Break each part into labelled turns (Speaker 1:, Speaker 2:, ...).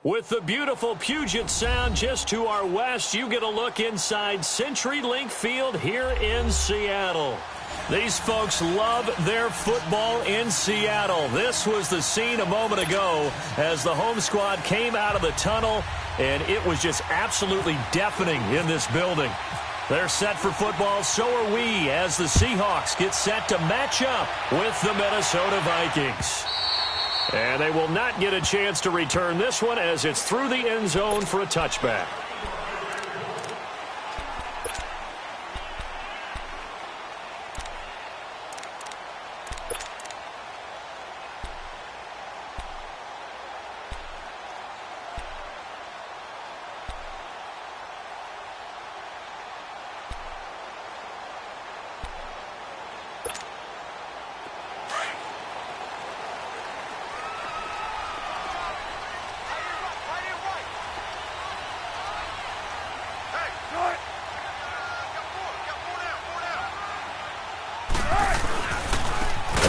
Speaker 1: With the beautiful Puget Sound just to our west, you get a look inside CenturyLink Field here in Seattle. These folks love their football in Seattle. This was the scene a moment ago as the home squad came out of the tunnel, and it was just absolutely deafening in this building. They're set for football, so are we, as the Seahawks get set to match up with the Minnesota Vikings. And they will not get a chance to return this one as it's through the end zone for a touchback.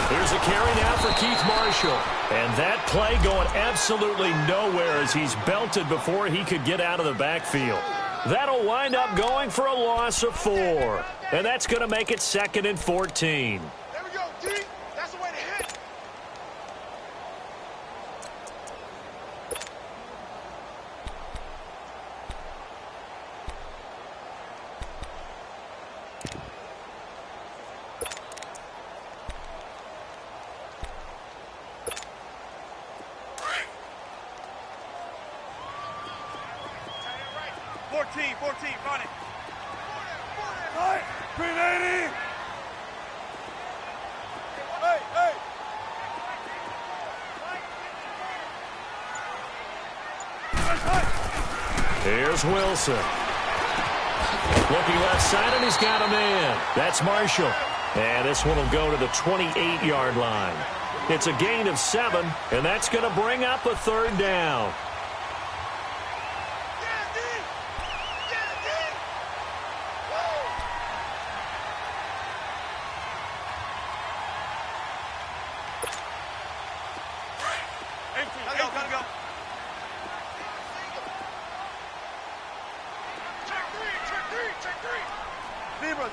Speaker 1: Here's a carry now for Keith Marshall. And that play going absolutely nowhere as he's belted before he could get out of the backfield. That'll wind up going for a loss of 4. And that's going to make it 2nd and 14.
Speaker 2: There we go, D. That's the way to hit. Run it.
Speaker 3: Right, 380. Hey.
Speaker 1: Here's Wilson. Looking left side, and he's got a man. That's Marshall. And this one will go to the 28-yard line. It's a gain of 7, and that's going to bring up a 3rd down.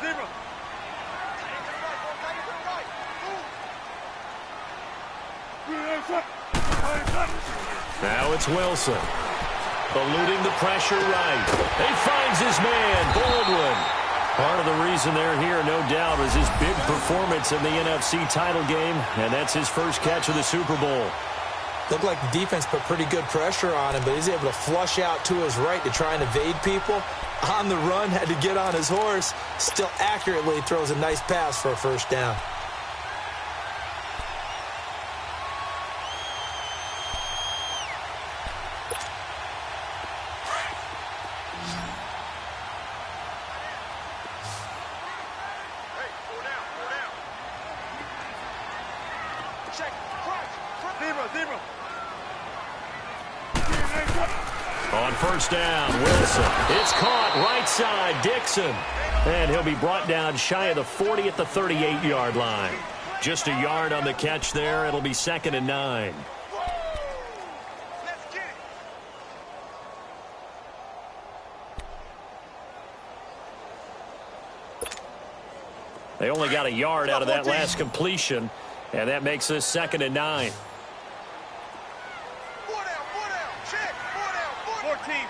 Speaker 3: Zebra.
Speaker 1: Now it's Wilson. Eluding the pressure right. He finds his man, Baldwin. Part of the reason they're here, no doubt, is his big performance in the NFC title game, and that's his first catch of the Super Bowl.
Speaker 4: Looked like the defense put pretty good pressure on him, but he's able to flush out to his right to try and evade people. On the run, had to get on his horse. Still accurately throws a nice pass for a 1st down.
Speaker 3: Zebra.
Speaker 1: On 1st down, Wilson. It's caught right side, Dixon. And he'll be brought down shy of the 40 at the 38-yard line. Just a yard on the catch there. It'll be 2nd and 9. They only got a yard out of that last completion, and that makes this 2nd and 9.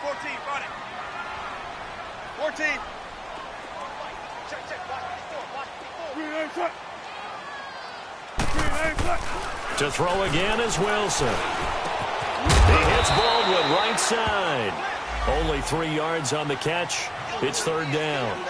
Speaker 3: 14, run it. 14.
Speaker 1: To throw again is Wilson. He hits Baldwin right side. Only 3 yards on the catch. It's 3rd down.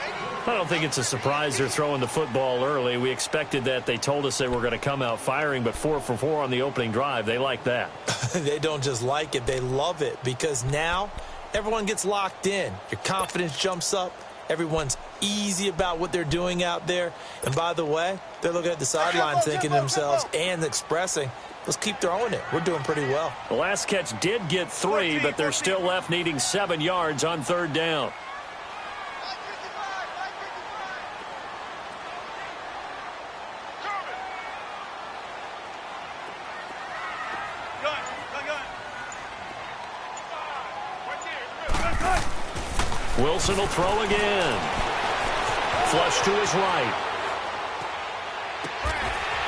Speaker 1: I don't think it's a surprise they're throwing the football early. We expected that. They told us they were going to come out firing, but 4 for 4 on the opening drive. They like that.
Speaker 4: They don't just like it. They love it because now everyone gets locked in. Your confidence jumps up. Everyone's easy about what they're doing out there. And by the way, they're looking at the sideline thinking to themselves and expressing, let's keep throwing it. We're doing pretty well.
Speaker 1: The last catch did get 3, but they're still left needing 7 yards on 3rd down. Wilson will throw again. Flush to his right.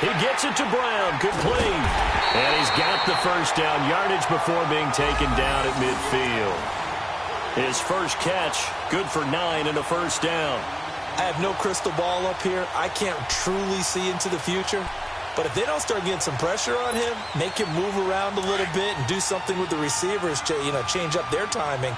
Speaker 1: He gets it to Brown. Complete. And he's got the first down yardage before being taken down at midfield. His first catch, good for 9 and a first down.
Speaker 4: I have no crystal ball up here. I can't truly see into the future. But if they don't start getting some pressure on him, make him move around a little bit and do something with the receivers, change up their timing,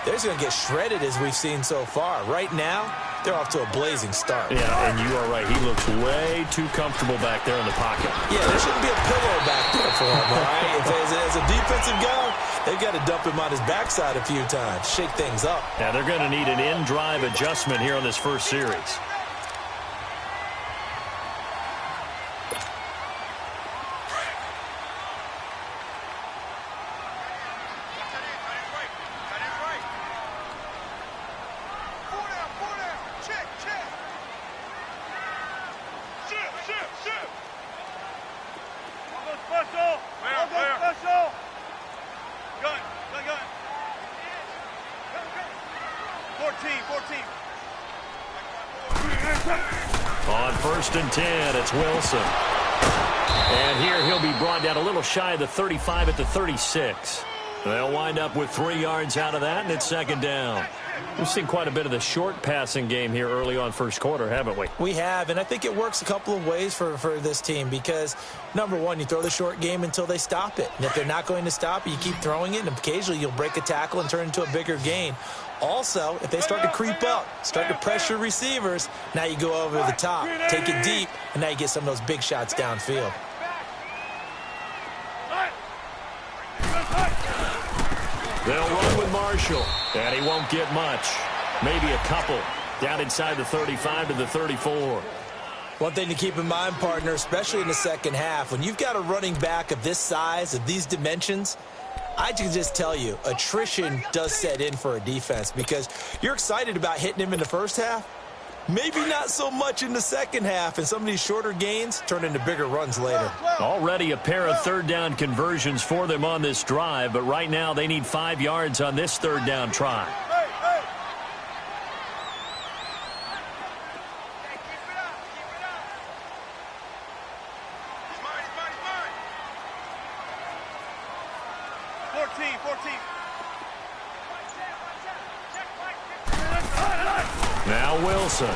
Speaker 4: they're just going to get shredded as we've seen so far. Right now, they're off to a blazing start.
Speaker 1: Yeah, and you are right. He looks way too comfortable back there in the pocket.
Speaker 4: Yeah, there shouldn't be a pillow back there for him, all right? As a defensive guy, they've got to dump him on his backside a few times, shake things up.
Speaker 1: Now, they're going to need an in-drive adjustment here on this first series. On 1st and 10, it's Wilson. And here he'll be brought down a little shy of the 35 at the 36. They'll wind up with 3 yards out of that, and it's 2nd down. We've seen quite a bit of the short passing game here early on first quarter, haven't we?
Speaker 4: We have, and I think it works a couple of ways for this team because, number one, you throw the short game until they stop it. And if they're not going to stop it, you keep throwing it, and occasionally you'll break a tackle and turn it into a bigger gain. Also, if they start to creep up, start to pressure receivers, now you go over the top, take it deep, and now you get some of those big shots downfield.
Speaker 1: They'll run with Marshall, and he won't get much. Maybe a couple down inside the 35 to the 34.
Speaker 4: One thing to keep in mind, partner, especially in the second half, when you've got a running back of this size, of these dimensions, I can just tell you, attrition does set in for a defense because you're excited about hitting him in the first half. Maybe not so much in the second half, and some of these shorter gains turn into bigger runs later.
Speaker 1: Already a pair of 3rd down conversions for them on this drive, but right now they need 5 yards on this 3rd down try. Now Wilson.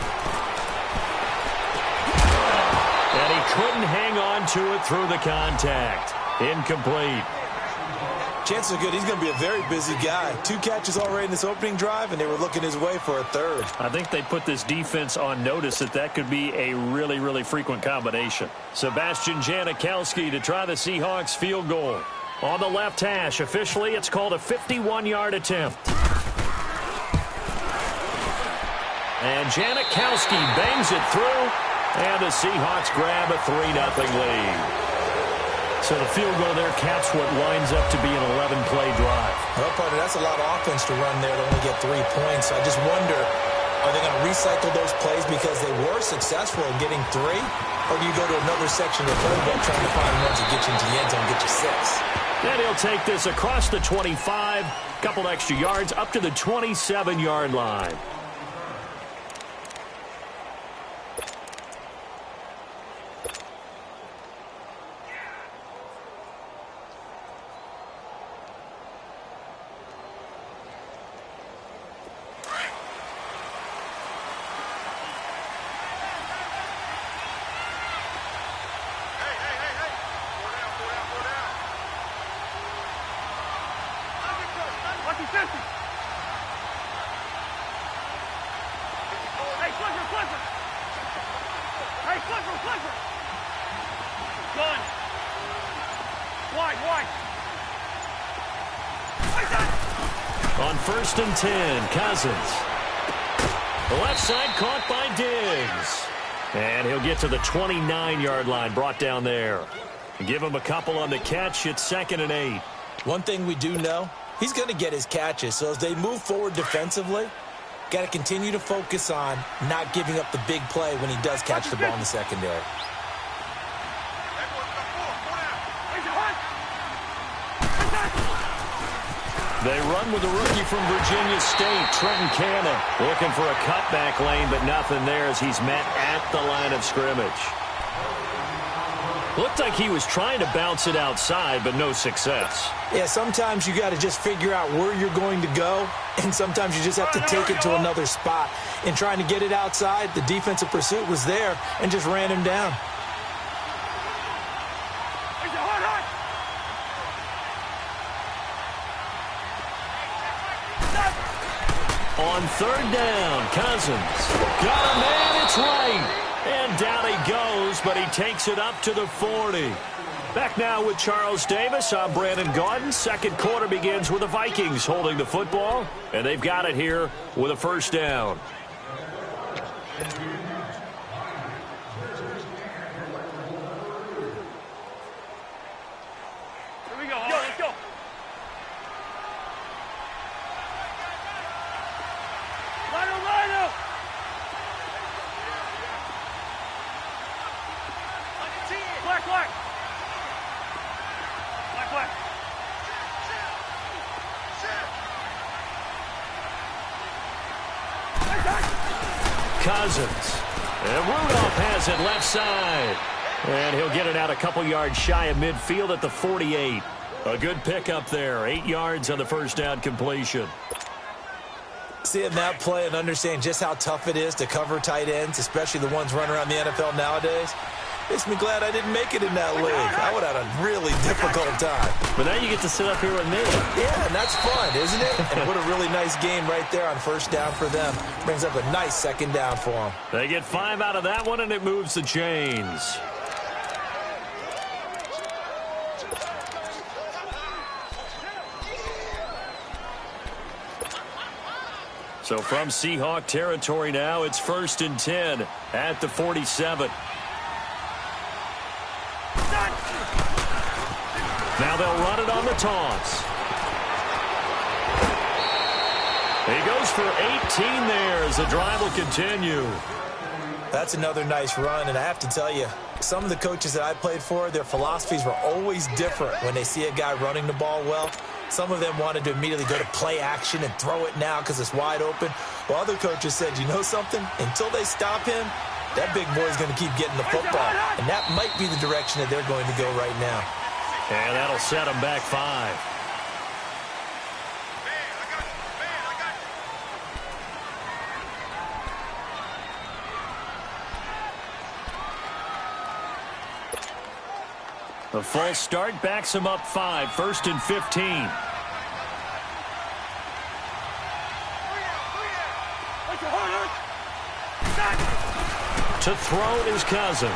Speaker 1: And he couldn't hang on to it through the contact. Incomplete.
Speaker 4: Chances are good he's going to be a very busy guy. 2 catches already in this opening drive, and they were looking his way for a 3rd.
Speaker 1: I think they put this defense on notice that could be a really, really frequent combination. Sebastian Janikowski to try the Seahawks field goal. On the left hash, officially it's called a 51-yard attempt. And Janikowski bangs it through, and the Seahawks grab a 3-0 lead. So the field goal there caps what winds up to be an 11-play drive.
Speaker 4: Well, partner, that's a lot of offense to run there to only get 3 points. I just wonder, are they going to recycle those plays because they were successful in getting 3? Or do you go to another section of the playbook trying to find ones that get you into the end zone and get you 6?
Speaker 1: Then he'll take this across the 25, couple extra yards, up to the 27-yard line. On 1st and 10, Cousins. The left side caught by Diggs. And he'll get to the 29-yard line, brought down there. Give him a couple on the catch. It's 2nd and 8.
Speaker 4: One thing we do know, he's going to get his catches. So as they move forward defensively, got to continue to focus on not giving up the big play when he does catch the ball in the secondary.
Speaker 1: They run with the rookie from Virginia State, Trenton Cannon, looking for a cutback lane, but nothing there as he's met at the line of scrimmage. Looked like he was trying to bounce it outside, but no success.
Speaker 4: Yeah, sometimes you got to just figure out where you're going to go, and sometimes you just have to take it to another spot. In trying to get it outside, the defensive pursuit was there and just ran him down.
Speaker 1: On third down, Cousins. Got a man, it's right. And down he goes, but he takes it up to the 40. Back now with Charles Davis. I'm Brandon Gaudin. Second quarter begins with the Vikings holding the football, and they've got it here with a first down.
Speaker 3: Here we go. Let's go. Rhino. Black.
Speaker 1: Cousins. And Rudolph has it left side. And he'll get it out a couple yards shy of midfield at the 48. A good pickup there. 8 yards on the first down completion.
Speaker 4: Seeing that play and understand just how tough it is to cover tight ends, especially the ones running around the NFL nowadays, makes me glad I didn't make it in that league. I would have had a really difficult time.
Speaker 1: But now you get to sit up here with me.
Speaker 4: Yeah, and that's fun, isn't it? And what a really nice game right there on first down for them. Brings up a nice second down for them.
Speaker 1: They get 5 out of that one, and it moves the chains. So from Seahawk territory now, it's 1st and 10 at the 47. Now they'll run it on the toss. He goes for 18 there as the drive will continue.
Speaker 4: That's another nice run, and I have to tell you, some of the coaches that I played for, their philosophies were always different when they see a guy running the ball well. Some of them wanted to immediately go to play action and throw it now because it's wide open. While other coaches said, you know something? Until they stop him, that big boy is going to keep getting the football. And that might be the direction that they're going to go right now.
Speaker 1: And that'll set them back 5. The false start backs him up 5, 1st and 15. To throw is Cousins.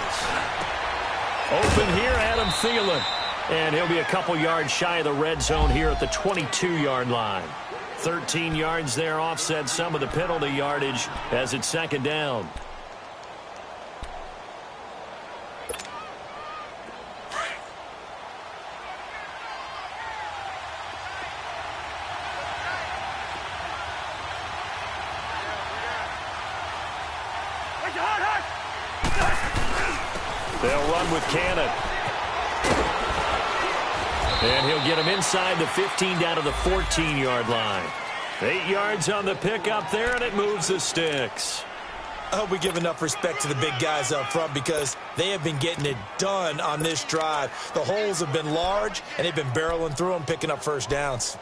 Speaker 1: Open here, Adam Thielen. And he'll be a couple yards shy of the red zone here at the 22-yard line. 13 yards there, offset some of the penalty yardage as it's second down. They'll run with Cannon. And he'll get him inside the 15 down to the 14-yard line. 8 yards on the pickup there, and it moves the sticks.
Speaker 4: I hope we give enough respect to the big guys up front because they have been getting it done on this drive. The holes have been large, and they've been barreling through them, picking up first downs.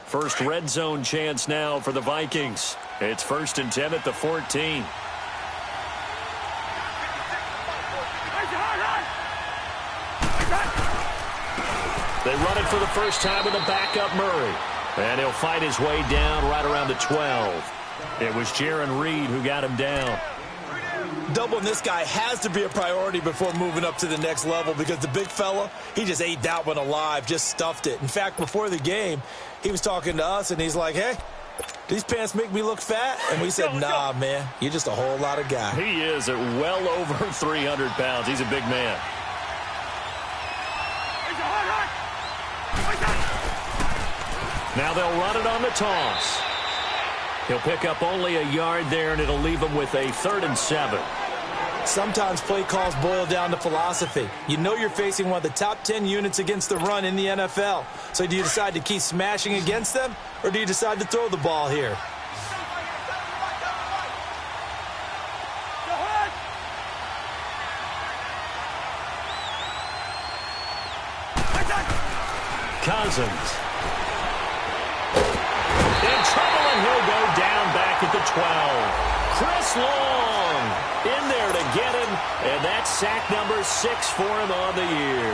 Speaker 1: First red zone chance now for the Vikings. It's 1st and 10 at the 14. They run it for the first time with a backup Murray. And he'll fight his way down right around the 12. It was Jaron Reed who got him down.
Speaker 4: Doubling this guy has to be a priority before moving up to the next level because the big fella, he just ate that one alive, just stuffed it. In fact, before the game, he was talking to us, and he's like, hey, these pants make me look fat? And we said, nah, man, you're just a whole lot of guy.
Speaker 1: He is at well over 300 pounds. He's a big man. Now they'll run it on the toss. He'll pick up only a yard there, and it'll leave him with a 3rd and 7.
Speaker 4: Sometimes play calls boil down to philosophy. You know you're facing one of the top 10 units against the run in the NFL. So do you decide to keep smashing against them, or do you decide to throw the ball here?
Speaker 1: Cousins. In trouble, and he'll go down back at the 12. Chris Long in there to get him, and that's sack number 6 for him on the year.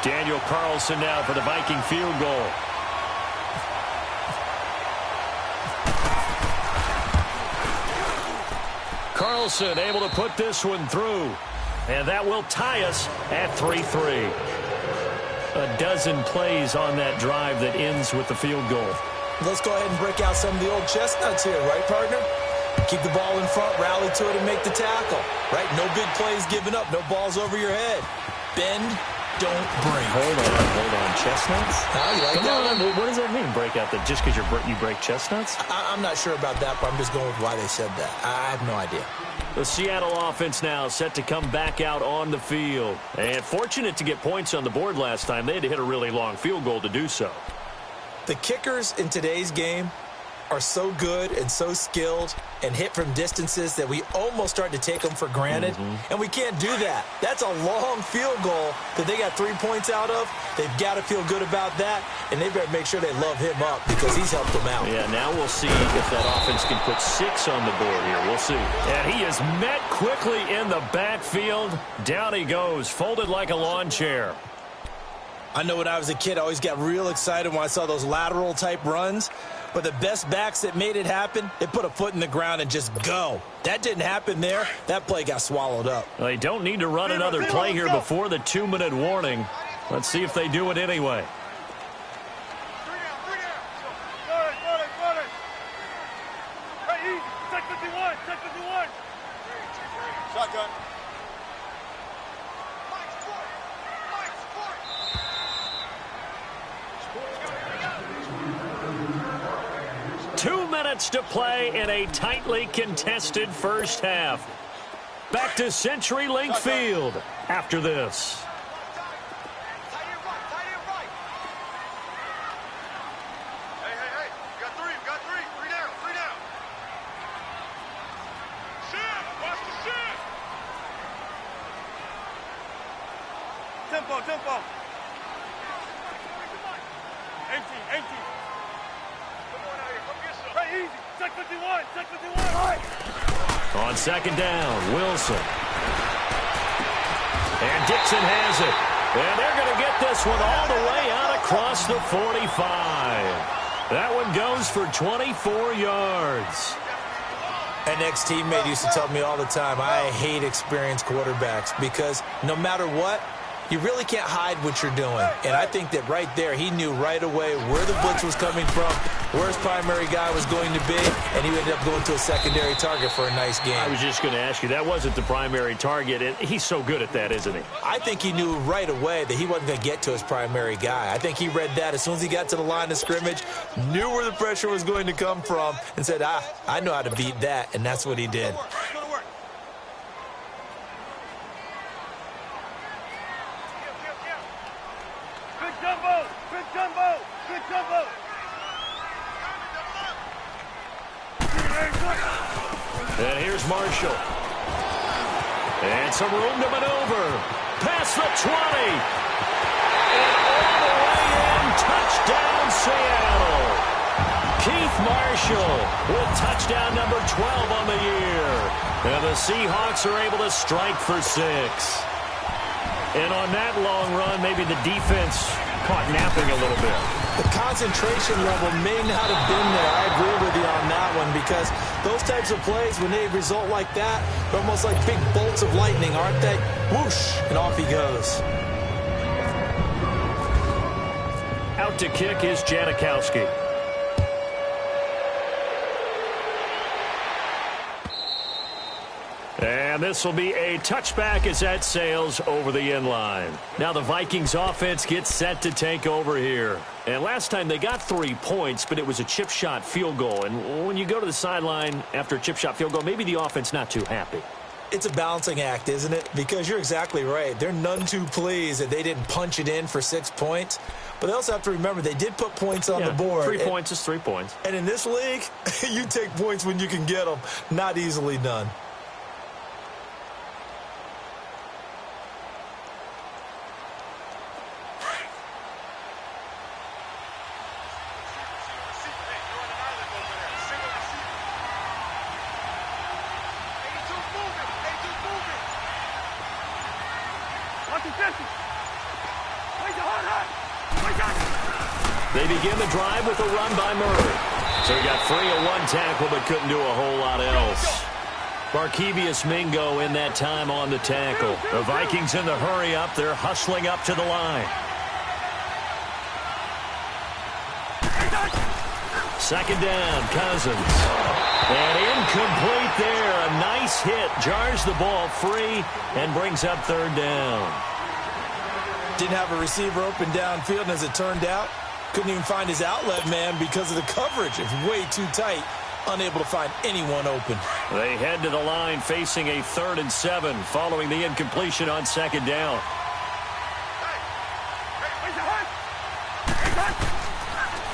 Speaker 1: Daniel Carlson now for the Viking field goal. Carlson able to put this one through, and that will tie us at 3-3. A dozen plays on that drive that ends with the field goal.
Speaker 4: Let's go ahead and break out some of the old chestnuts here, right, partner? Keep the ball in front, rally to it, and make the tackle, right? No big plays given up, no balls over your head. Bend, don't break.
Speaker 1: Hold on. Chestnuts?
Speaker 4: You like
Speaker 1: Come
Speaker 4: that
Speaker 1: on,
Speaker 4: one?
Speaker 1: what does that mean, break out? That just because you break chestnuts?
Speaker 4: I'm not sure about that, but I'm just going with why they said that. I have no idea.
Speaker 1: The Seattle offense now set to come back out on the field. And fortunate to get points on the board last time. They had to hit a really long field goal to do so.
Speaker 4: The kickers in today's game are so good and so skilled and hit from distances that we almost start to take them for granted. And we can't do that. That's a long field goal that they got 3 points out of. They've got to feel good about that, and they better make sure they love him up because he's helped them out.
Speaker 1: Yeah, now we'll see if that offense can put 6 on the board here. We'll see. And he is met quickly in the backfield. Down he goes, folded like a lawn chair.
Speaker 4: I know when I was a kid, I always got real excited when I saw those lateral-type runs. But the best backs that made it happen, they put a foot in the ground and just go. That didn't happen there. That play got swallowed up.
Speaker 1: Well, they don't need to run another play here before the 2-minute warning. Let's see if they do it anyway.
Speaker 2: 3 down. Got it. Hey, easy. Check 51. Shotgun.
Speaker 1: To play in a tightly contested first half. Back to CenturyLink Field after this.
Speaker 2: Tight end right. Hey. You got 3. 3 down. Shift. Watch the shift. Tempo. 18. Hey, easy. Check 51.
Speaker 1: On second down, Wilson. And Dixon has it. And they're going to get this one all the way out across the 45. That one goes for 24 yards.
Speaker 4: An ex-teammate used to tell me all the time, I hate experienced quarterbacks because no matter what, you really can't hide what you're doing. And I think that right there, he knew right away where the blitz was coming from, where his primary guy was going to be, and he ended up going to a secondary target for a nice game.
Speaker 1: I was just going to ask you, that wasn't the primary target. And he's so good at that, isn't he?
Speaker 4: I think he knew right away that he wasn't going to get to his primary guy. I think he read that as soon as he got to the line of scrimmage, knew where the pressure was going to come from, and said, I know how to beat that, and that's what he did.
Speaker 2: Good jumbo.
Speaker 1: And here's Marshall. And some room to maneuver. Past the 20. And all the way in. Touchdown, Seattle. Keith Marshall with touchdown number 12 on the year. And the Seahawks are able to strike for 6. And on that long run, maybe the defense caught napping a little bit.
Speaker 4: The concentration level may not have been there. I agree with you on that one because those types of plays, when they result like that, they're almost like big bolts of lightning, aren't they? Whoosh, and off he goes.
Speaker 1: Out to kick is Janikowski. And this will be a touchback as that sails over the end line. Now the Vikings offense gets set to take over here. And last time they got 3 points, but it was a chip shot field goal. And when you go to the sideline after a chip shot field goal, maybe the offense not too happy.
Speaker 4: It's a balancing act, isn't it? Because you're exactly right. They're none too pleased that they didn't punch it in for 6 points. But they also have to remember they did put points on the board.
Speaker 1: 3 points is 3 points.
Speaker 4: And in this league, you take points when you can get them. Not easily done.
Speaker 1: They begin the drive with a run by Murray. So he got free of one tackle but couldn't do a whole lot else. Barkevious Mingo in that time on the tackle. The Vikings in the hurry up. They're hustling up to the line. Second down, Cousins. And incomplete there. A nice hit. Jars the ball free and brings up third down.
Speaker 4: Didn't have a receiver open downfield, and as it turned out, couldn't even find his outlet man because of the coverage. It's way too tight. Unable to find anyone open.
Speaker 1: They head to the line facing a 3rd and 7 following the incompletion on second down.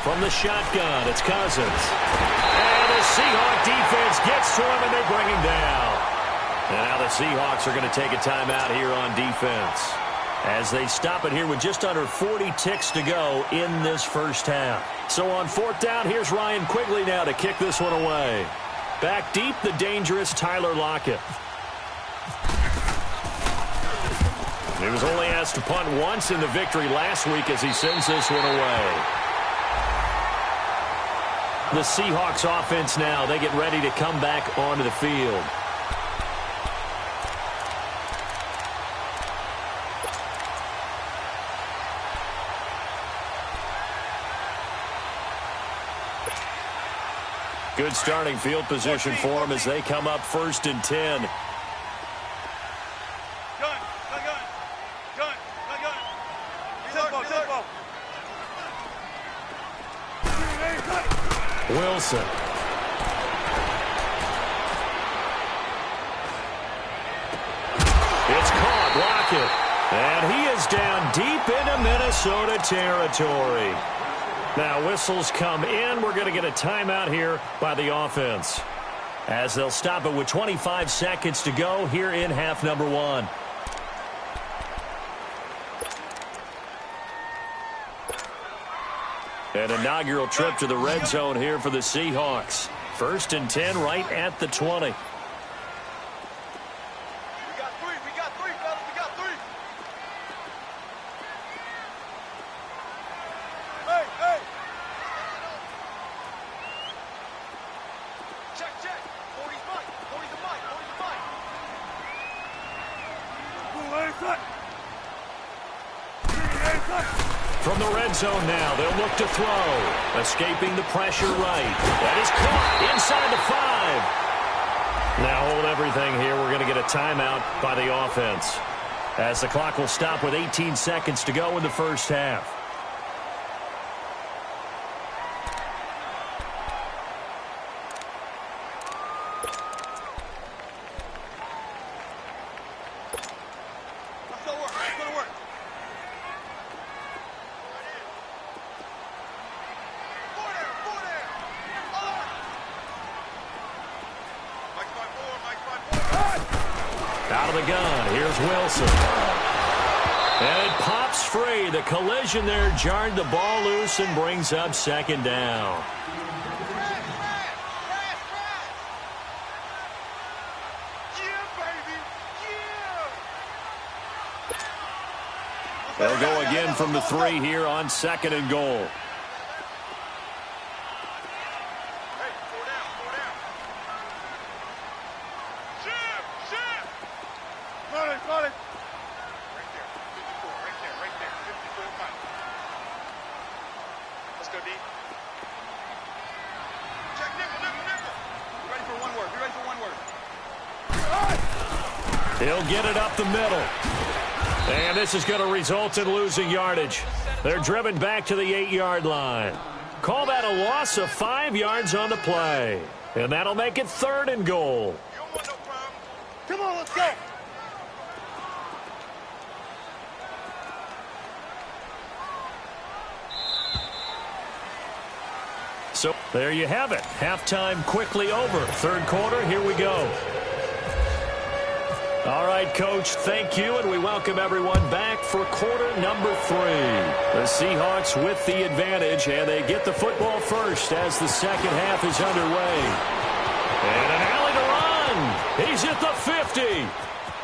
Speaker 1: From the shotgun, it's Cousins. And the Seahawk defense gets to him, and they bring him down. And now the Seahawks are going to take a timeout here on defense as they stop it here with just under 40 ticks to go in this first half. So on 4th down, here's Ryan Quigley now to kick this one away. Back deep, the dangerous Tyler Lockett. He was only asked to punt once in the victory last week as he sends this one away. The Seahawks offense now, they get ready to come back onto the field. Good starting field position for them as they come up 1st and 10. Wilson. It's caught. Lockett. And he is down deep into Minnesota territory. Now whistles come in. We're going to get a timeout here by the offense as they'll stop it with 25 seconds to go here in half number 1. An inaugural trip to the red zone here for the Seahawks. 1st and 10 right at the 20.
Speaker 2: We got three, fellas, we got 3. Hey! Check. 40's mine. 40's mine. 40's mine.
Speaker 1: From the red zone now, they'll look to throw. Escaping the pressure right. That is caught inside the 5. Now hold everything here. We're going to get a timeout by the offense as the clock will stop with 18 seconds to go in the first half. Out of the gun, here's Wilson. And it pops free. The collision there jarred the ball loose and brings up 2nd down. They'll go again from the 3 here on 2nd and goal. He'll get it up the middle. And this is going to result in losing yardage. They're driven back to the 8-yard line. Call that a loss of 5 yards on the play. And that'll make it 3rd and goal.
Speaker 2: Come on, let's go.
Speaker 1: So there you have it. Halftime quickly over. Third quarter, here we go. All right, Coach, thank you, and we welcome everyone back for quarter number 3. The Seahawks with the advantage, and they get the football first as the second half is underway. And an alley to run. He's at the 50,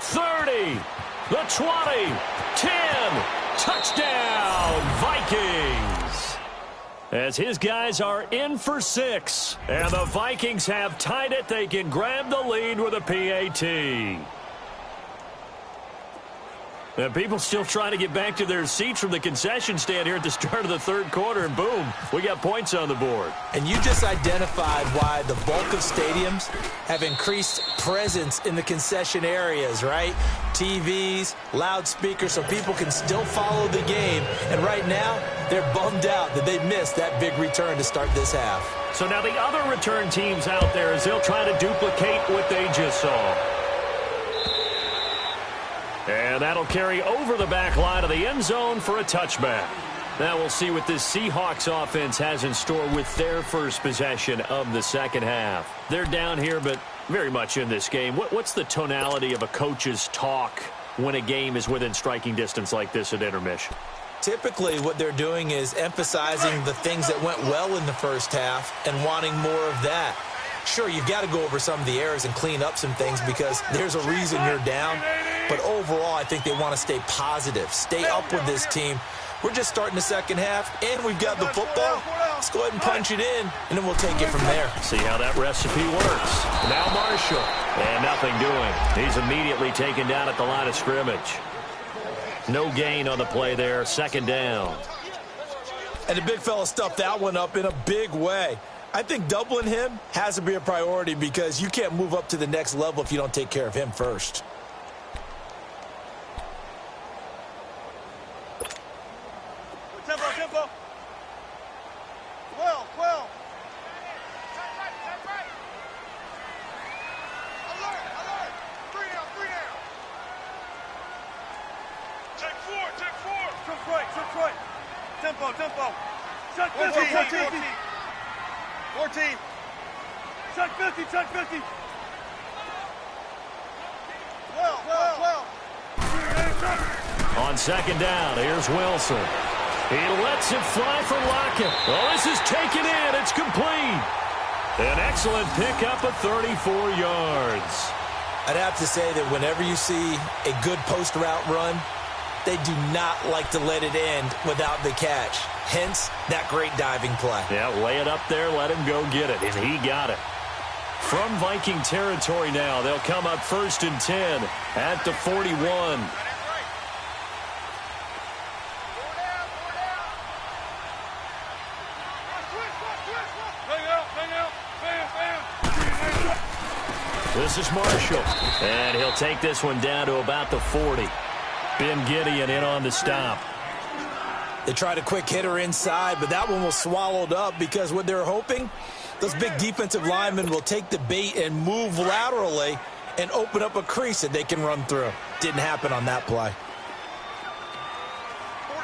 Speaker 1: 30, the 20, 10. Touchdown, Vikings. As his guys are in for 6, and the Vikings have tied it. They can grab the lead with a PAT. And people still trying to get back to their seats from the concession stand here at the start of the third quarter, and boom, we got points on the board.
Speaker 4: And you just identified why the bulk of stadiums have increased presence in the concession areas, right? TVs, loudspeakers, so people can still follow the game. And right now, they're bummed out that they missed that big return to start this half.
Speaker 1: So now the other return teams out there, as they'll try to duplicate what they just saw. And that'll carry over the back line of the end zone for a touchback. Now we'll see what this Seahawks offense has in store with their first possession of the second half. They're down here, but very much in this game. What's the tonality of a coach's talk when a game is within striking distance like this at intermission?
Speaker 4: Typically, what they're doing is emphasizing the things that went well in the first half and wanting more of that. Sure, you've got to go over some of the errors and clean up some things because there's a reason you're down. But overall, I think they want to stay positive, stay up with this team. We're just starting the second half, and we've got the football. Let's go ahead and punch it in, and then we'll take it from there.
Speaker 1: See how that recipe works. Now Marshall, and nothing doing. He's immediately taken down at the line of scrimmage. No gain on the play there, second down.
Speaker 4: And the big fella stuffed that one up in a big way. I think doubling him has to be a priority because you can't move up to the next level if you don't take care of him first.
Speaker 2: Tempo, tempo. 12, 12. Alert, alert. 3 down. Check 4. Check right. Tempo.
Speaker 3: Check 50,
Speaker 2: 14.
Speaker 3: Check 50.
Speaker 2: 12.
Speaker 1: On second down, here's Wilson. He lets it fly for Lockett. Oh, this is taken in. It's complete. An excellent pickup of 34 yards.
Speaker 4: I'd have to say that whenever you see a good post route run, they do not like to let it end without the catch. Hence, that great diving play.
Speaker 1: Yeah, lay it up there, let him go get it, and he got it. From Viking territory now, they'll come up 1st and 10 at the 41. This is Marshall, and he'll take this one down to about the 40. Ben Gideon in on the stop.
Speaker 4: They tried a quick hitter inside, but that one was swallowed up because what they're hoping, those big defensive linemen will take the bait and move laterally and open up a crease that they can run through. Didn't happen on that play.
Speaker 2: 4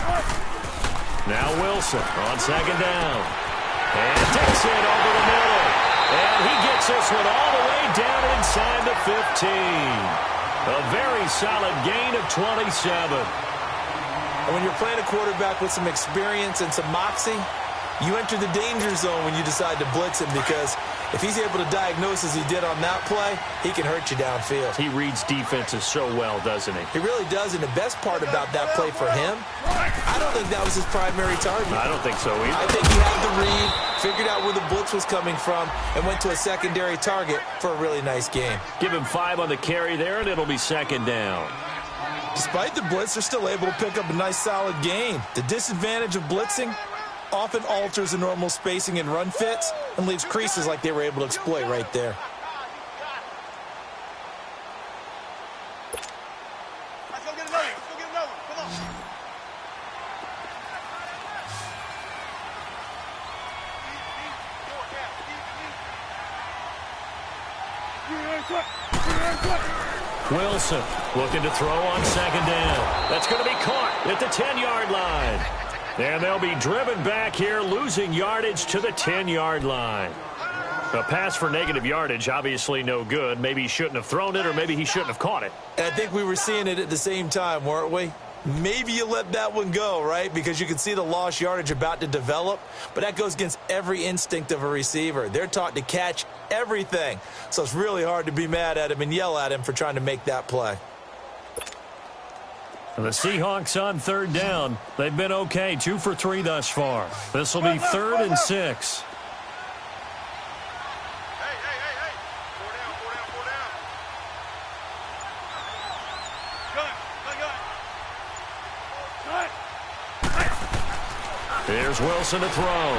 Speaker 2: down.
Speaker 1: Now Wilson on second down. And takes it over the middle. And he gets this one all the way down inside the 15. A very solid gain of 27.
Speaker 4: And when you're playing a quarterback with some experience and some moxie, you enter the danger zone when you decide to blitz him because if he's able to diagnose as he did on that play, he can hurt you downfield.
Speaker 1: He reads defenses so well, doesn't he?
Speaker 4: He really does, and the best part about that play for him, I don't think that was his primary target.
Speaker 1: I don't think so either.
Speaker 4: I think he had the read, figured out where the blitz was coming from, and went to a secondary target for a really nice game.
Speaker 1: Give him 5 on the carry there, and it'll be second down.
Speaker 4: Despite the blitz, they're still able to pick up a nice, solid gain. The disadvantage of blitzing often alters the normal spacing and run fits and leaves creases like they were able to exploit right there.
Speaker 2: Let's go get another one. Come on.
Speaker 3: Quick.
Speaker 1: Wilson looking to throw on second down. That's going to be caught at the 10-yard line. And they'll be driven back here, losing yardage to the 10-yard line. A pass for negative yardage, obviously no good. Maybe he shouldn't have thrown it, or maybe he shouldn't have caught it.
Speaker 4: And I think we were seeing it at the same time, weren't we? Maybe you let that one go, right? Because you can see the lost yardage about to develop. But that goes against every instinct of a receiver. They're taught to catch everything. So it's really hard to be mad at him and yell at him for trying to make that play.
Speaker 1: The Seahawks on third down. They've been okay, 2 for 3 thus far. This will be 3rd and 6. Here's Wilson to throw.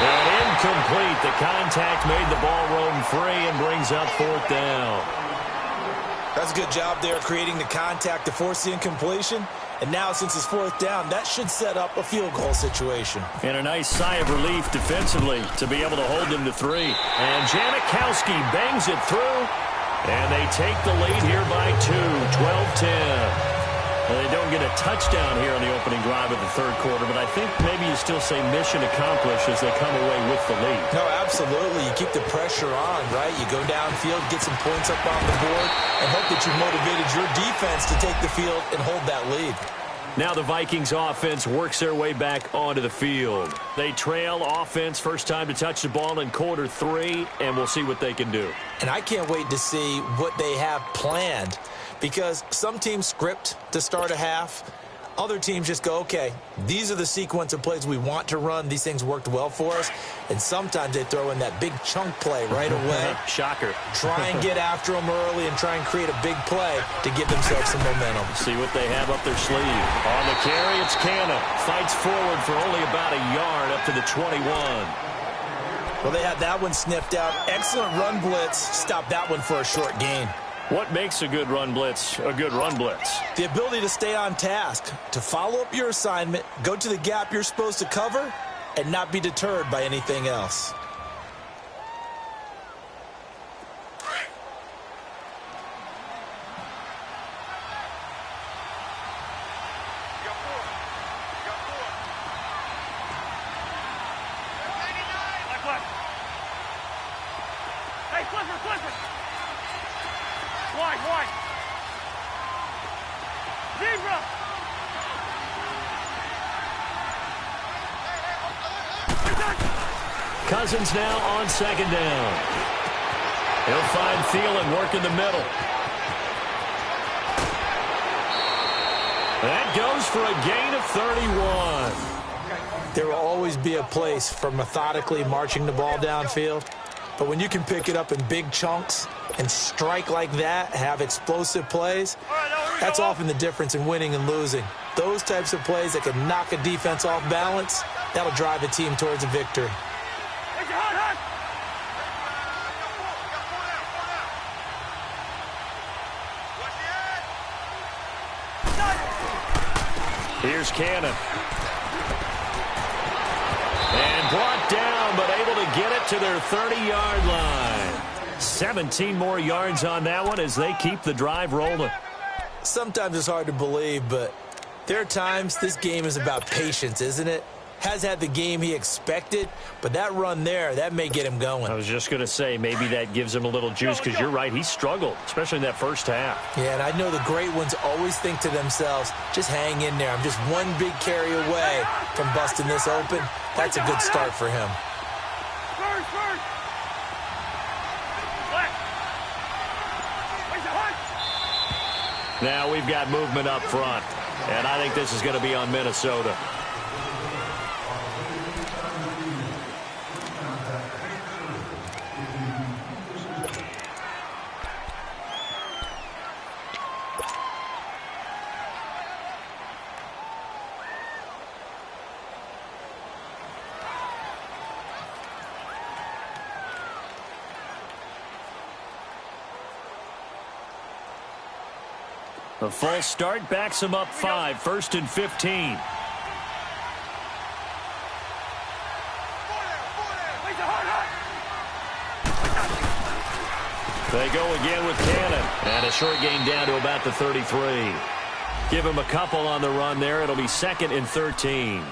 Speaker 1: And incomplete. The contact made the ball roam free and brings up 4th down.
Speaker 4: That's a good job there creating the contact to force the incompletion. And now since it's 4th down, that should set up a field goal situation.
Speaker 1: And a nice sigh of relief defensively to be able to hold them to 3. And Janikowski bangs it through. And they take the lead here by 2, 12-10. Well, they don't get a touchdown here on the opening drive of the third quarter, but I think maybe you still say mission accomplished as they come away with the lead.
Speaker 4: No, absolutely. You keep the pressure on, right? You go downfield, get some points up on the board, and hope that you motivated your defense to take the field and hold that lead.
Speaker 1: Now the Vikings offense works their way back onto the field. They trail offense first time to touch the ball in quarter 3, and we'll see what they can do.
Speaker 4: And I can't wait to see what they have planned, because some teams script to start a half. Other teams just go, okay, these are the sequence of plays we want to run. These things worked well for us. And sometimes they throw in that big chunk play right away.
Speaker 1: Shocker.
Speaker 4: Try and get after them early and try and create a big play to give themselves some momentum.
Speaker 1: See what they have up their sleeve. On the carry, it's Canna. Fights forward for only about a yard up to the 21.
Speaker 4: Well, they had that one sniffed out. Excellent run blitz. Stop that one for a short gain.
Speaker 1: What makes a good run blitz a good run blitz?
Speaker 4: The ability to stay on task, to follow up your assignment, go to the gap you're supposed to cover, and not be deterred by anything else.
Speaker 1: Cousins now on second down. He'll find Thielen working the middle. That goes for a gain of 31.
Speaker 4: There will always be a place for methodically marching the ball downfield. But when you can pick it up in big chunks and strike like that, have explosive plays, that's often the difference in winning and losing. Those types of plays that can knock a defense off balance, that'll drive a team towards a victory.
Speaker 1: Here's Cannon. And brought down, but able to get it to their 30-yard line. 17 more yards on that one as they keep the drive rolling.
Speaker 4: Sometimes it's hard to believe, but there are times this game is about patience, isn't it? Has had the game he expected, but that run there, that may get him going.
Speaker 1: I was just going to say, maybe that gives him a little juice, because you're right, he struggled, especially in that first half.
Speaker 4: Yeah, and I know the great ones always think to themselves, just hang in there. I'm just one big carry away from busting this open. That's a good start for him.
Speaker 1: Now we've got movement up front, and I think this is going to be on Minnesota. The false start backs him up 5, 1st and 15. They go again with Cannon. And a short gain down to about the 33. Give him a couple on the run there. It'll be 2nd and 13.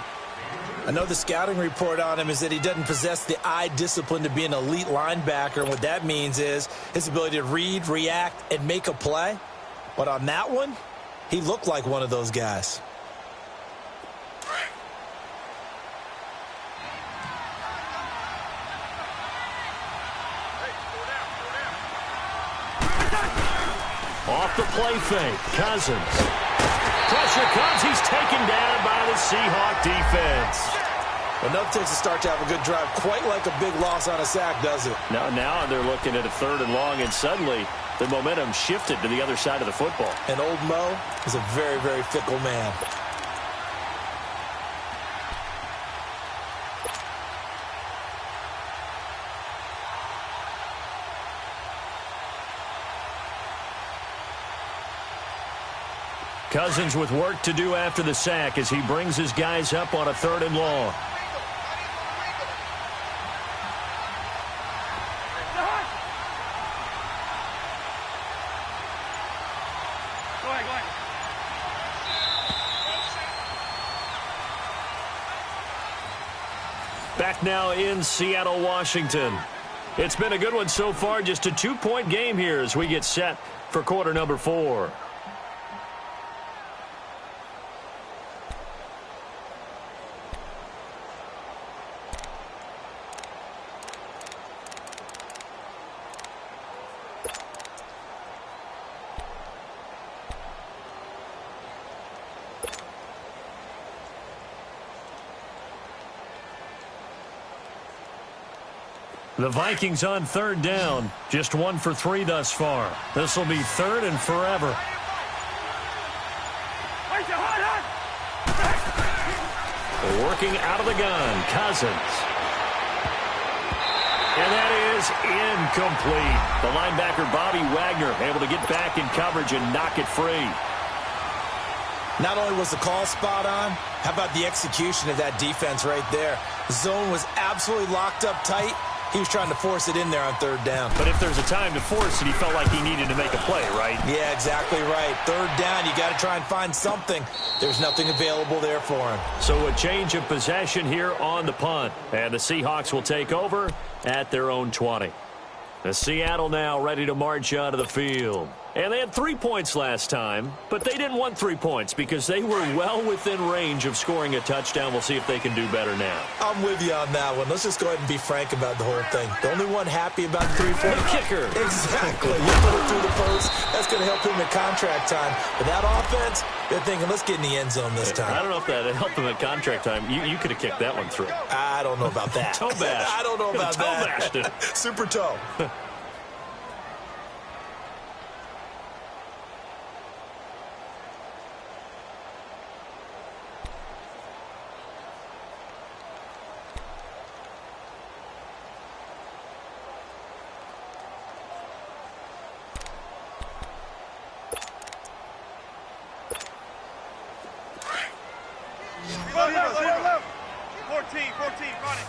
Speaker 4: I know the scouting report on him is that he doesn't possess the eye discipline to be an elite linebacker. And what that means is his ability to read, react, and make a play. But on that one, he looked like one of those guys.
Speaker 1: Off the play fake, Cousins. Pressure comes. He's taken down by the Seahawk defense.
Speaker 4: Well, nothing takes a start to have a good drive quite like a big loss on a sack, does it?
Speaker 1: Now they're looking at a 3rd and long, and suddenly the momentum shifted to the other side of the football.
Speaker 4: And old Mo is a very, very fickle man.
Speaker 1: Cousins with work to do after the sack as he brings his guys up on a 3rd and long.
Speaker 3: Go ahead.
Speaker 1: Back now in Seattle, Washington. It's been a good one so far. Just a 2-point game here as we get set for quarter number 4. The Vikings on 3rd down. Just 1 for 3 thus far. This will be 3rd and forever. Working out of the gun, Cousins. And that is incomplete. The linebacker, Bobby Wagner, able to get back in coverage and knock it free.
Speaker 4: Not only was the call spot on, how about the execution of that defense right there? The zone was absolutely locked up tight. He was trying to force it in there on 3rd down.
Speaker 1: But if there's a time to force it, he felt like he needed to make a play, right?
Speaker 4: Yeah, exactly right. 3rd down, you got to try and find something. There's nothing available there for him.
Speaker 1: So a change of possession here on the punt. And the Seahawks will take over at their own 20. The Seattle now ready to march onto the field. And they had 3 points last time, but they didn't want 3 points because they were well within range of scoring a touchdown. We'll see if they can do better now.
Speaker 4: I'm with you on that one. Let's just go ahead and be frank about the whole thing. The only one happy about the 3-point
Speaker 1: kicker.
Speaker 4: Exactly. You put it through the post. That's going to help him in contract time. But that offense, they're thinking, let's get in the end zone this time.
Speaker 1: I don't know if that helped them at contract time. You could have kicked that one through.
Speaker 4: I don't know about that.
Speaker 1: Toe bash.
Speaker 4: I don't know about
Speaker 1: toe
Speaker 4: that.
Speaker 1: Bashed it.
Speaker 4: Super toe.
Speaker 3: Left. 14, run it.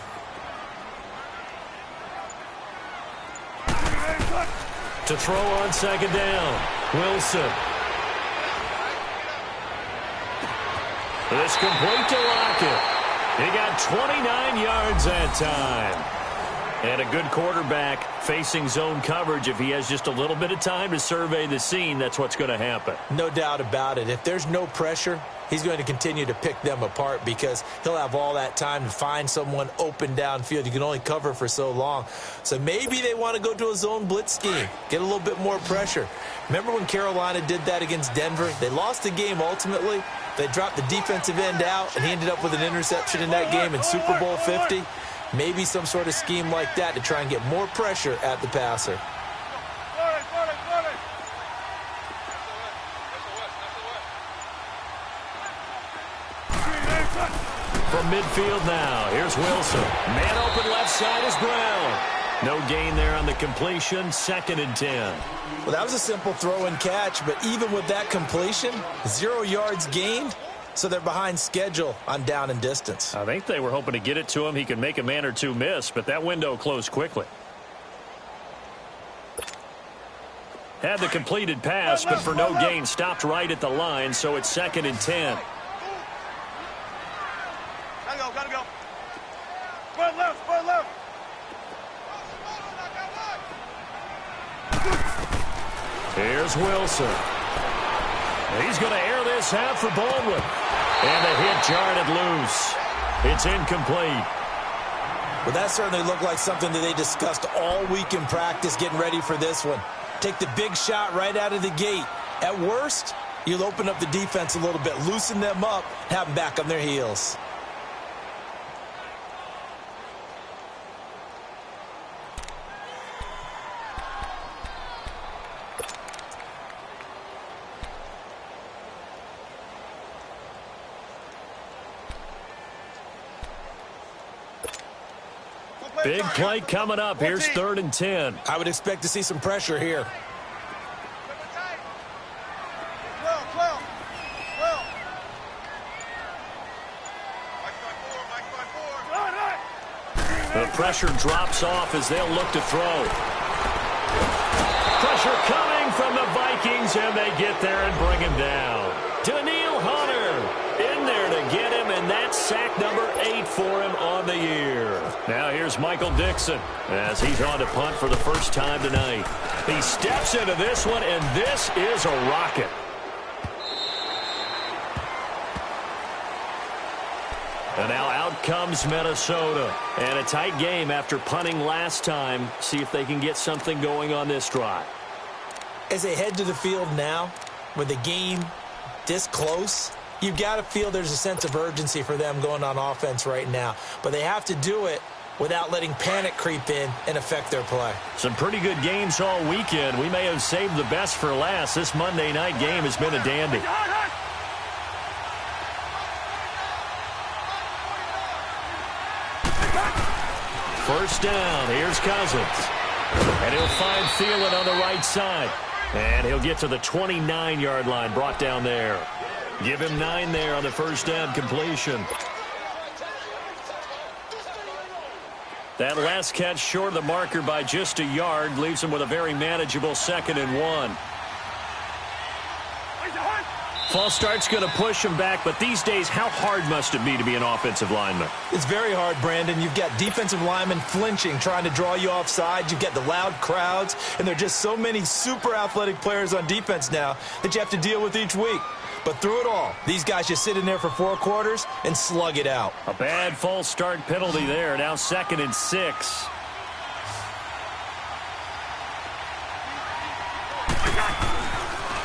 Speaker 1: To throw on 2nd down, Wilson. It's complete to Lockett. He got 29 yards that time. And a good quarterback facing zone coverage. If he has just a little bit of time to survey the scene, that's what's going to happen.
Speaker 4: No doubt about it. If there's no pressure, he's going to continue to pick them apart because he'll have all that time to find someone open downfield. You can only cover for so long. So maybe they want to go to a zone blitz scheme, get a little bit more pressure. Remember when Carolina did that against Denver? They lost the game ultimately. They dropped the defensive end out, and he ended up with an interception in that game in Super Bowl 50. Maybe some sort of scheme like that to try and get more pressure at the passer.
Speaker 1: From midfield now, here's Wilson. Man open left side is Brown. No gain there on the completion, 2nd and 10.
Speaker 4: Well, that was a simple throw and catch, but even with that completion, 0 yards gained, so they're behind schedule on down and distance.
Speaker 1: I think they were hoping to get it to him. He could make a man or two miss, but that window closed quickly. Had the completed pass, but for no gain, stopped right at the line, so it's 2nd and 10.
Speaker 3: Gotta go. Spread left, spread left.
Speaker 1: Here's Wilson. He's going to air this out for Baldwin. And the hit jarred it loose. It's incomplete.
Speaker 4: Well, that certainly looked like something that they discussed all week in practice getting ready for this one. Take the big shot right out of the gate. At worst, you'll open up the defense a little bit, loosen them up, have them back on their heels.
Speaker 1: Big play coming up. Here's 3rd and 10.
Speaker 4: I would expect to see some pressure here.
Speaker 1: The pressure drops off as they'll look to throw. Pressure coming from the Vikings, and they get there and bring him down. Danielle Hunter in there to get him, and that's sack number 8 for him on the year. Now here's Michael Dixon as he's on to punt for the first time tonight. He steps into this one, and this is a rocket. And now out comes Minnesota. And a tight game after punting last time. See if they can get something going on this drive.
Speaker 4: As they head to the field now, with the game this close, you've got to feel there's a sense of urgency for them going on offense right now. But they have to do it without letting panic creep in and affect their play.
Speaker 1: Some pretty good games all weekend. We may have saved the best for last. This Monday night game has been a dandy. First down. Here's Cousins. And he'll find Thielen on the right side. And he'll get to the 29-yard line, brought down there. Give him 9 there on the first down completion. That last catch short of the marker by just a yard leaves him with a very manageable 2nd and 1. False start's going to push him back, but these days, how hard must it be to be an offensive lineman?
Speaker 4: It's very hard, Brandon. You've got defensive linemen flinching, trying to draw you offside. You've got the loud crowds, and there are just so many super athletic players on defense now that you have to deal with each week. But through it all, these guys just sit in there for 4 quarters and slug it out.
Speaker 1: A bad false start penalty there. Now 2nd and 6.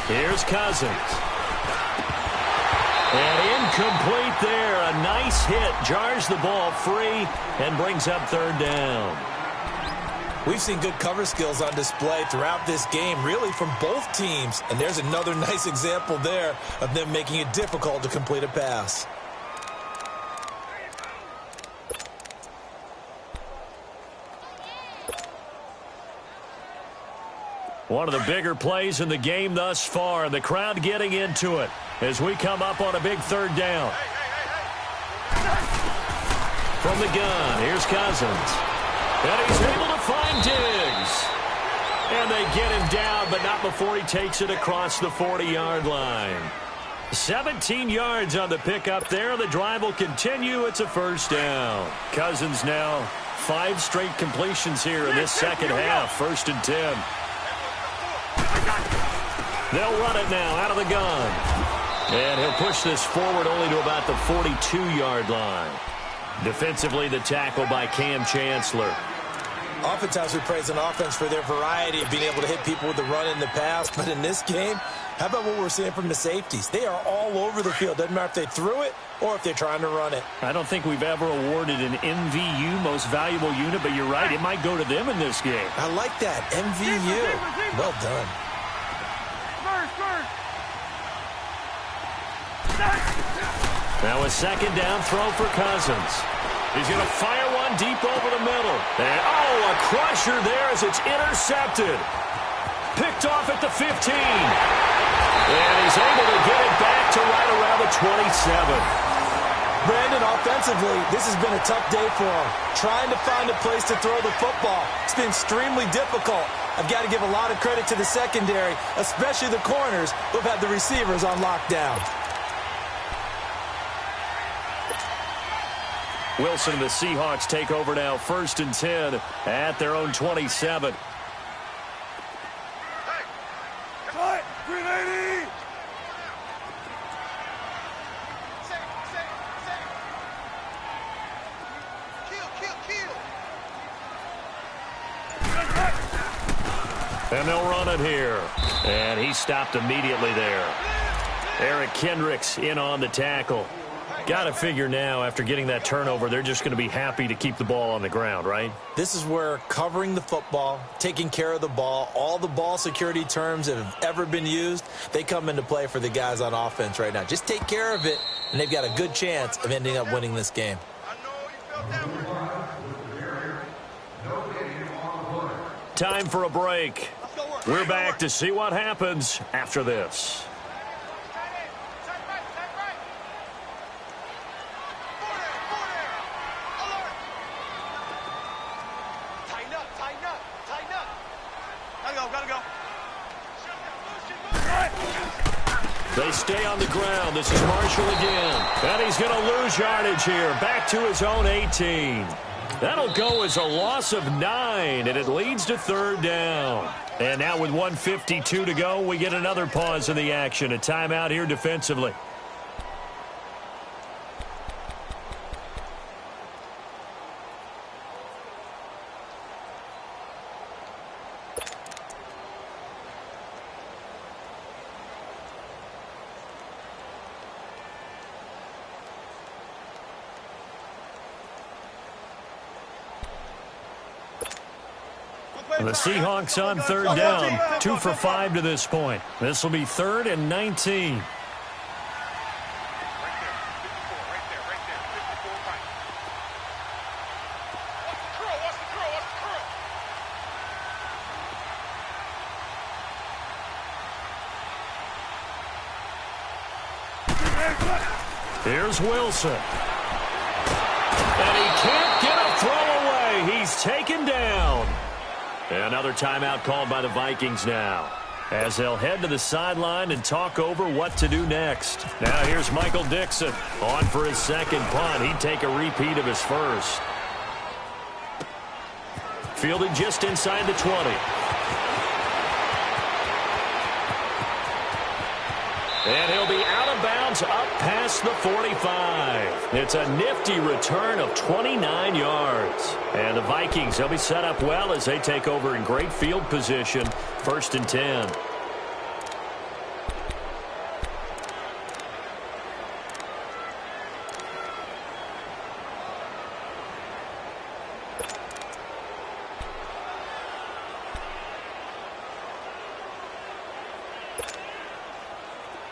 Speaker 1: Here's Cousins. And incomplete there. A nice hit. Jars the ball free and brings up 3rd down.
Speaker 4: We've seen good cover skills on display throughout this game, really from both teams. And there's another nice example there of them making it difficult to complete a pass.
Speaker 1: One of the bigger plays in the game thus far. The crowd getting into it as we come up on a big 3rd down. From the gun, here's Cousins. And he's able to find Diggs. And they get him down, but not before he takes it across the 40-yard line. 17 yards on the pickup there. The drive will continue. It's a first down. Cousins now 5 straight completions here in this second half. 1st and 10. They'll run it now out of the gun. And he'll push this forward only to about the 42-yard line. Defensively, the tackle by Cam Chancellor.
Speaker 4: Oftentimes we praise an offense for their variety of being able to hit people with the run in the past. But in this game, how about what we're seeing from the safeties? They are all over the field. Doesn't matter if they threw it or if they're trying to run it.
Speaker 1: I don't think we've ever awarded an MVU, most valuable unit, but you're right. It might go to them in this game.
Speaker 4: I like that. MVU. Well done.
Speaker 1: Now a 2nd down throw for Cousins. He's going to fire one deep over the middle. And, a crusher there as it's intercepted. Picked off at the 15. And he's able to get it back to right around the 27.
Speaker 4: Brandon, offensively, this has been a tough day for him. Trying to find a place to throw the football. It's been extremely difficult. I've got to give a lot of credit to the secondary, especially the corners who have had the receivers on lockdown.
Speaker 1: Wilson and the Seahawks take over now, 1st and 10 at their own 27.
Speaker 3: Cut! 380!
Speaker 1: And they'll run it here. And he stopped immediately there. Eric Kendricks in on the tackle. Got to figure now, after getting that turnover, they're just going to be happy to keep the ball on the ground, right?
Speaker 4: This is where covering the football, taking care of the ball, all the ball security terms that have ever been used, they come into play for the guys on offense right now. Just take care of it, and they've got a good chance of ending up winning this game.
Speaker 1: Time for a break. We're back to see what happens after this. They stay on the ground. This is Marshall again. And he's going to lose yardage here. Back to his own 18. That'll go as a loss of 9, and it leads to 3rd down. And now with 1:52 to go, we get another pause in the action. A timeout here defensively. The Seahawks on 3rd down, 2 for 5 to this point. This will be 3rd and 19. Here's Wilson. And he can't get a throw away. He's taken down. Another timeout called by the Vikings now, as they'll head to the sideline and talk over what to do next. Now here's Michael Dixon on for his 2nd punt. He'd take a repeat of his 1st. Fielded just inside the 20. And he'll be out of bounds up past the 45. It's a nifty return of 29 yards. And the Vikings, they'll be set up well as they take over in great field position. 1st and 10.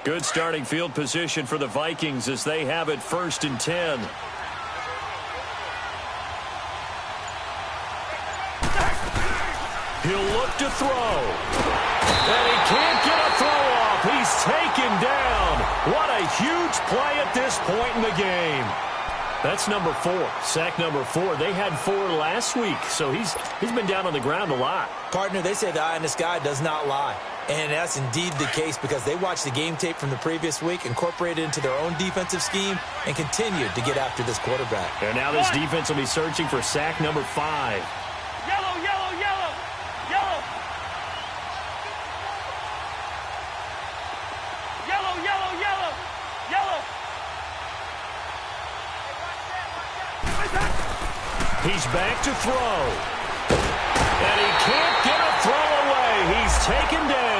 Speaker 1: Good starting field position for the Vikings as they have it 1st and 10. He'll look to throw. And he can't get a throw off. He's taken down. What a huge play at this point in the game. That's number 4. Sack number 4. They had 4 last week, so he's been down on the ground a lot.
Speaker 4: Partner, they say the eye in the sky does not lie. And that's indeed the case because they watched the game tape from the previous week, incorporated it into their own defensive scheme, and continued to get after this quarterback.
Speaker 1: And now this defense will be searching for sack number 5.
Speaker 3: Yellow, yellow, yellow, yellow. Yellow, yellow, yellow, yellow.
Speaker 1: He's back to throw. And he can't get a throw away. He's taken down.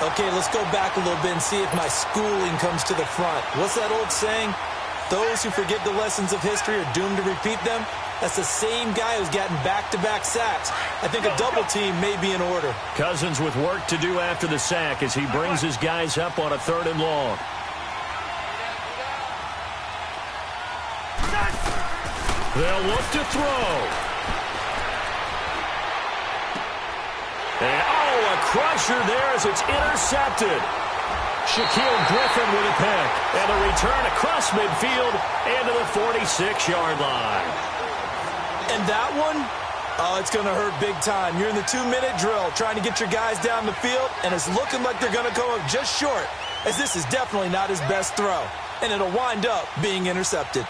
Speaker 4: Okay, let's go back a little bit and see if my schooling comes to the front. What's that old saying? Those who forget the lessons of history are doomed to repeat them. That's the same guy who's gotten back-to-back sacks. I think a double team may be in order.
Speaker 1: Cousins with work to do after the sack as he brings his guys up on a 3rd and long. They'll look to throw. And, a crusher there as it's intercepted. Shaquille Griffin with a pick. And a return across midfield into the 46-yard line.
Speaker 4: And that one, oh, it's going to hurt big time. You're in the 2-minute drill trying to get your guys down the field, and it's looking like they're going to go up just short, as this is definitely not his best throw. And it'll wind up being intercepted.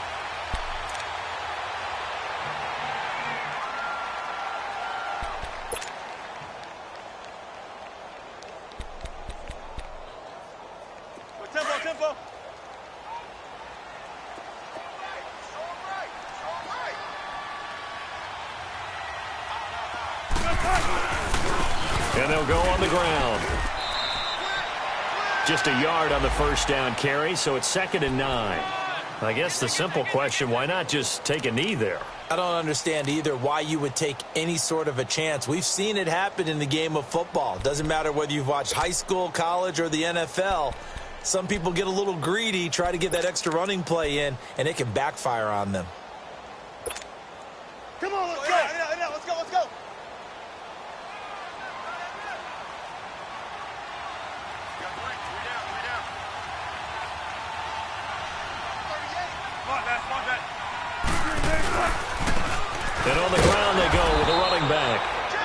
Speaker 3: Tempo.
Speaker 1: And they'll go on the ground. Just a yard on the first down carry, so it's 2nd and 9. I guess the simple question, why not just take a knee there?
Speaker 4: I don't understand either why you would take any sort of a chance. We've seen it happen in the game of football. Doesn't matter whether you've watched high school, college, or the NFL. Some people get a little greedy, try to get that extra running play in, and it can backfire on them.
Speaker 3: Come on, let's go. Let's go.
Speaker 2: Got three down.
Speaker 3: Come on, Matt.
Speaker 1: And on the ground they go with the running back.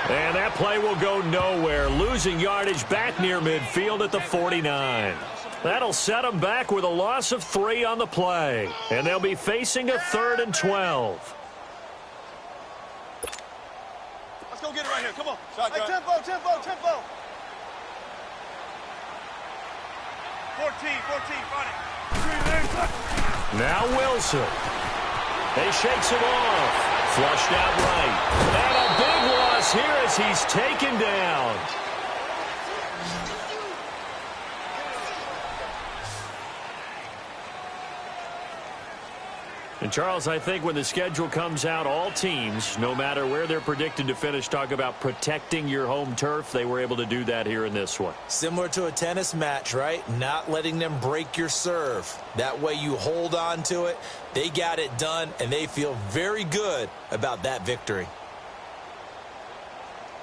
Speaker 1: And that play will go nowhere, losing yardage back near midfield at the 49. That'll set them back with a loss of 3 on the play. And they'll be facing a 3rd and 12.
Speaker 3: Let's go get it right here. Come on. Hey, tempo. 14, find it.
Speaker 1: Now Wilson. He shakes it off. Flushed out right. And a big loss here as he's taken down. And, Charles, I think when the schedule comes out, all teams, no matter where they're predicted to finish, talk about protecting your home turf. They were able to do that here in this one.
Speaker 4: Similar to a tennis match, right? Not letting them break your serve. That way you hold on to it. They got it done, and they feel very good about that victory.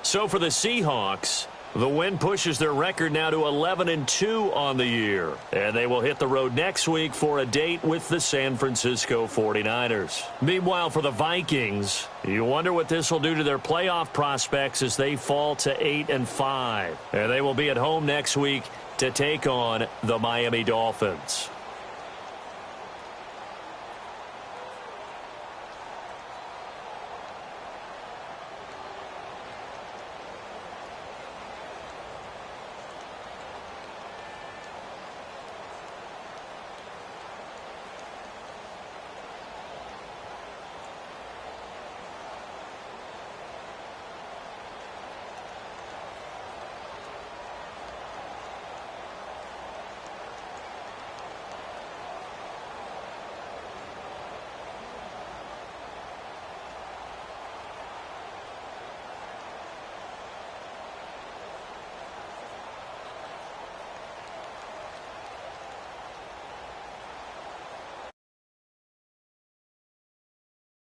Speaker 1: So for the Seahawks, the win pushes their record now to 11-2 on the year. And they will hit the road next week for a date with the San Francisco 49ers. Meanwhile, for the Vikings, you wonder what this will do to their playoff prospects as they fall to 8-5. And they will be at home next week to take on the Miami Dolphins.